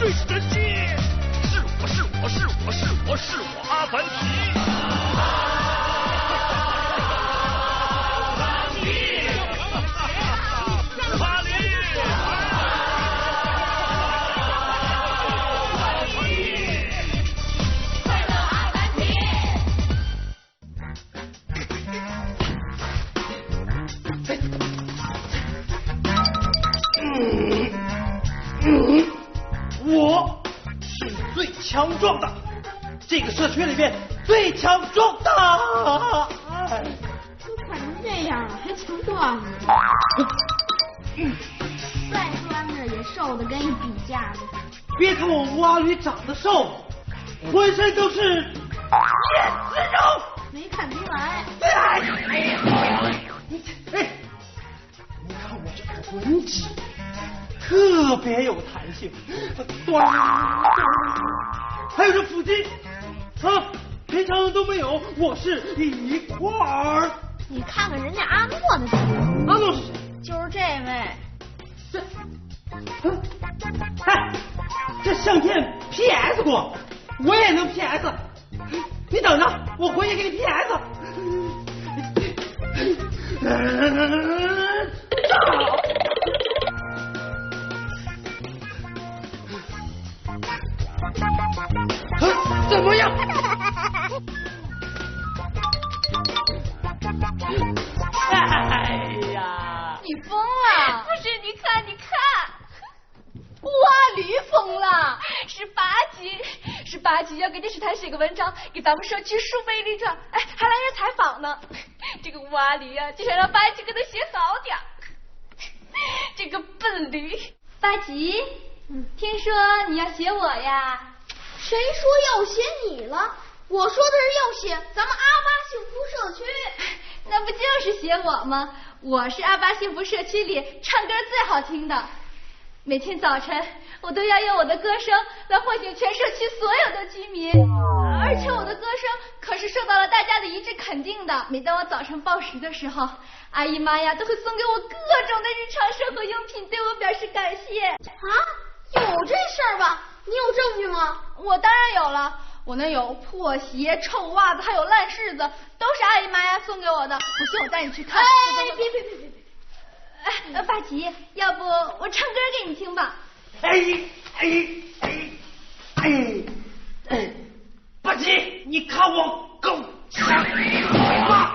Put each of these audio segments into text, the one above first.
最神奇，是我阿凡提。我是最强壮的，这个社区里面最强壮的。都快成这样了，还强壮呢？再端着也瘦的跟一笔架子。别看我乌阿驴长得瘦，浑身都是腱子肉。没看出来。你看我这个臀肌。特别有弹性，还有这腹肌啊，平常都没有，我是一块儿。你看看人家阿诺的肌肉。阿诺是谁？就是这位。这相片 PS 过，我也能 PS。你等着，我回去给你 PS。怎么样？哎呀！你疯了？不是，你看，乌阿驴疯了，是八级要给电视台写个文章，给咱们社区树碑立传，哎，还来人采访呢。这个乌阿驴啊，就想让八级给他写好点。这个笨驴，八级，听说你要写我呀？谁说要写你了？我说的是要写咱们阿巴幸福社区。那不就是写我吗？我是阿巴幸福社区里唱歌最好听的，每天早晨我都要用我的歌声来唤醒全社区所有的居民，而且我的歌声可是受到了大家的一致肯定的。每当我早晨报时的时候，阿姨妈呀都会送给我各种的日常生活用品，对我表示感谢。啊，有这事儿吧？你有证据吗？我当然有了，我那有破鞋、臭袜子，还有烂柿子，都是阿姨妈呀送给我的。不信我带你去看。别！八吉，要不我唱歌给你听吧？八吉，你看我够强吗？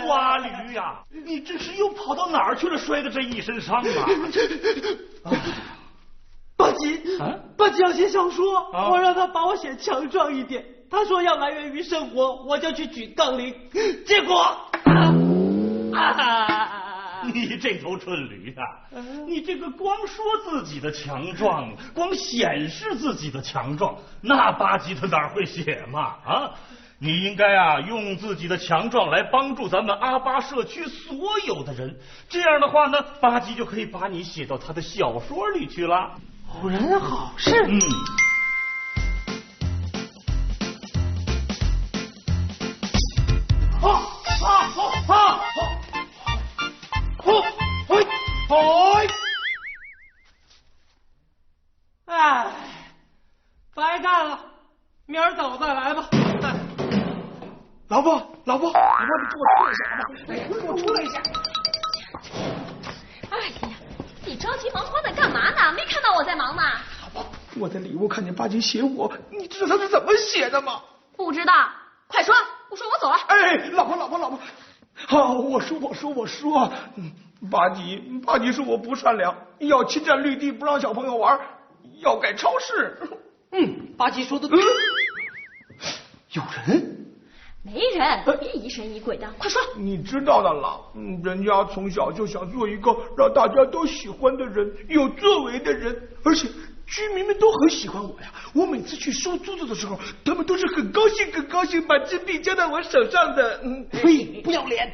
蛙驴呀，你这是又跑到哪儿去了，摔的这一身伤啊！八吉要写小说，我让他把我写强壮一点。他说要来源于生活，我就去举杠铃，结果你这头蠢驴啊，你这个光说自己的强壮，光显示自己的强壮，那八吉他哪会写嘛啊？你应该啊用自己的强壮来帮助咱们阿巴社区所有的人，这样的话呢，八吉就可以把你写到他的小说里去了。偶然好事。哎，白干了，明儿早再来吧。老婆，你给我出来一下好吗？给我出来一下。哎呀，你着急忙慌的干嘛呢？没看到我在忙吗？老婆，我在里屋看见八吉写我，你知道他是怎么写的吗？不知道，快说，不说我走了。哎，老婆，好，我说，八吉说我不善良，要侵占绿地，不让小朋友玩，要盖超市。八吉说的对。有人？没人，别疑神疑鬼的，快说。你知道的了，人家从小就想做一个让大家都喜欢的人，有作为的人，而且居民们都很喜欢我呀。我每次去收租子的时候，他们都是很高兴把金币交到我手上的。呸！不要脸！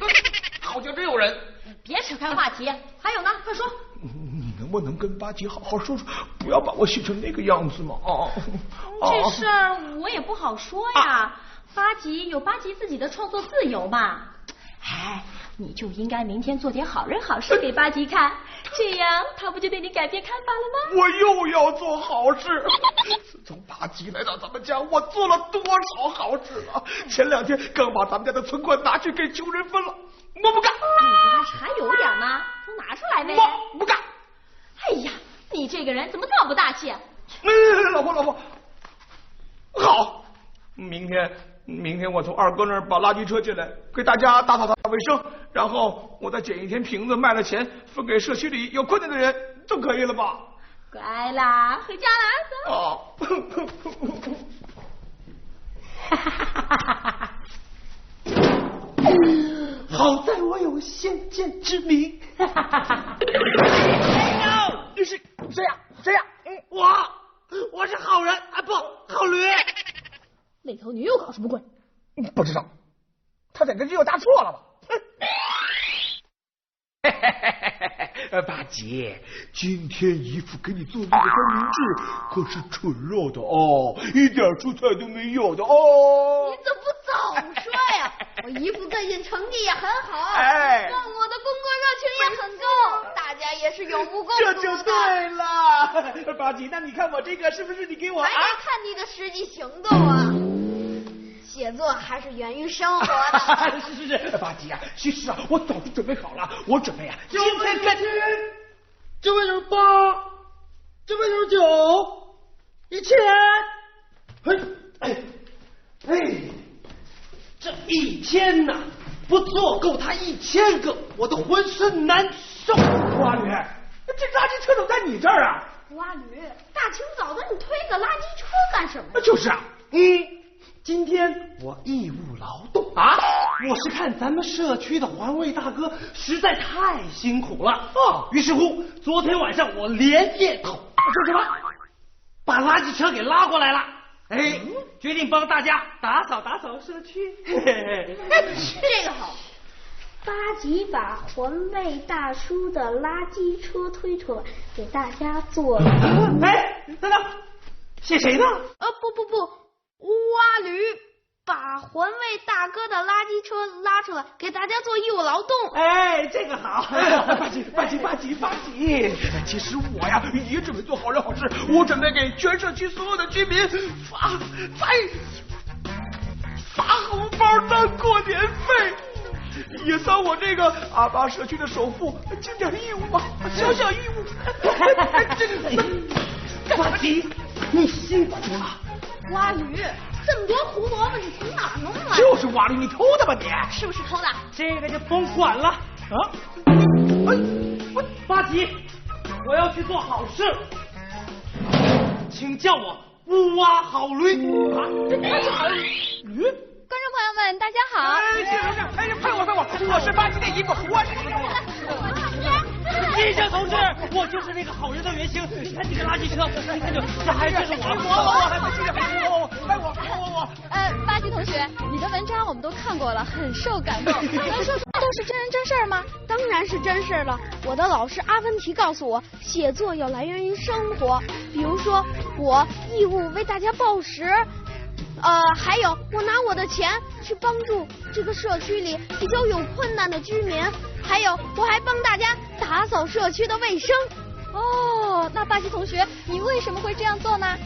好像真有人。别扯开话题，还有呢，快说。你能不能跟八吉好好说说，不要把我写成那个样子吗？这事儿我也不好说呀。八吉有八吉自己的创作自由嘛。哎，你就应该明天做点好人好事给八吉看，这样他不就对你改变看法了吗？我又要做好事。自从八吉来到咱们家，我做了多少好事了？前2天刚把咱们家的存款拿去给穷人分了，我不干。你不是还有点吗？都拿出来呗。我不干。哎呀，你这个人怎么这么不大气？老婆，好，明天我从二哥那儿把垃圾车进来，给大家打扫卫生，然后我再捡一天瓶子卖了钱，分给社区里有困难的人，就可以了吧？乖啦，回家啦，走。哦。好在我有先见之明。你是谁呀？我是好人啊，不，好驴。那头女又搞什么鬼？不知道，他在跟这又答错了吧？八吉，今天姨父给你做那个三明治可是纯肉的哦，一点蔬菜都没有的哦。你怎么不早说呀？我姨父最近成绩也很好，哎，让我的工作热情也很高，大家也是有目共睹的。这就对了，八吉，那你看我这个是不是你给我？还得看你的实际行动啊。写作还是源于生活的。是，八吉啊，其实啊，我早就准备好了，我准备啊，今天开始，这位就是8，这位就是9，1000。这1000呐，不做够他1000个，我都浑身难受。花驴，这垃圾车怎么在你这儿啊？蛙驴，大清早的你推个垃圾车干什么？就是啊，今天我义务劳动啊！我是看咱们社区的环卫大哥实在太辛苦了啊，于是乎昨天晚上我连夜说什么，把垃圾车给拉过来了。决定帮大家打扫社区。这个好。八吉把环卫大叔的垃圾车推出来，给大家做。等等，写谁呢？不，蛙驴把环卫大哥的垃圾车拉出来，给大家做义务劳动。这个好。八吉。其实我呀也准备做好人好事，我准备给全社区所有的居民发红包当过年费，也算我这个阿巴社区的首富尽点义务吧，小义务。八吉，你辛苦了。蛙驴，这么多胡萝卜你从哪弄来？就是蛙驴，你偷的吧你？是不是偷的？这个就甭管了啊！八吉，我要去做好事，请叫我乌蛙好驴啊！驴。观众朋友们，大家好！拍我！我是八吉的姨父，我是。医生同志，我就是那个好人的原型。你看这个垃圾车，你看这还真是我。我。八吉同学，你的文章我们都看过了，很受感动。能说都是真人真事吗？当然是真事了。我的老师阿芬提告诉我，写作要来源于生活。比如说，我义务为大家报时。还有我拿我的钱去帮助这个社区里比较有困难的居民，还有我还帮大家打扫社区的卫生。那八吉同学，你为什么会这样做呢？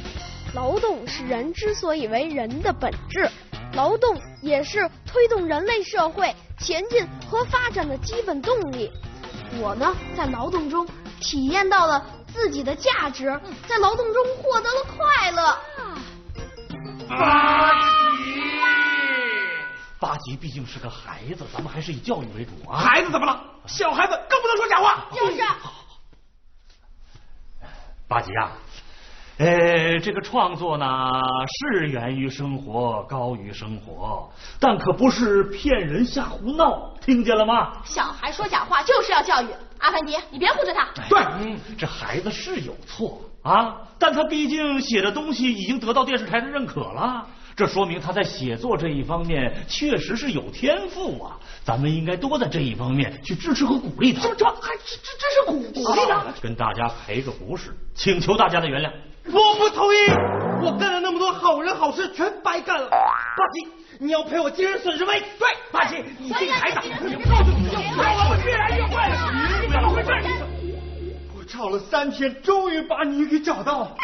劳动是人之所以为人的本质，劳动也是推动人类社会前进和发展的基本动力。我呢，在劳动中体验到了自己的价值，在劳动中获得了快乐。八吉毕竟是个孩子，咱们还是以教育为主啊。孩子怎么了？小孩子更不能说假话。就是。八吉啊，这个创作呢是源于生活，高于生活，但可不是骗人瞎胡闹，听见了吗？小孩说假话就是要教育。阿凡提，你别护着他。对，这孩子是有错啊，但他毕竟写的东西已经得到电视台的认可了，这说明他在写作这一方面确实是有天赋啊。咱们应该多在这一方面去支持和鼓励他。这还这是鼓励他？跟大家赔个不是，请求大家的原谅。我不同意，我干了那么多好人好事全白干了。八七，你要赔我精神损失费。对，八七，你这个孩子，你告诉你就不要我越来越坏了，你怎么回事？我找了3天，终于把你给找到了。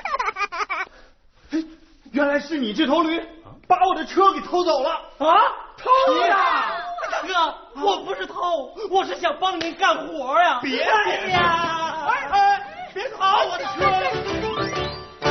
哎，原来是你这头驴把我的车给偷走了啊！偷呀！大哥，我不是偷，我是想帮您干活呀。别呀！别偷我的车！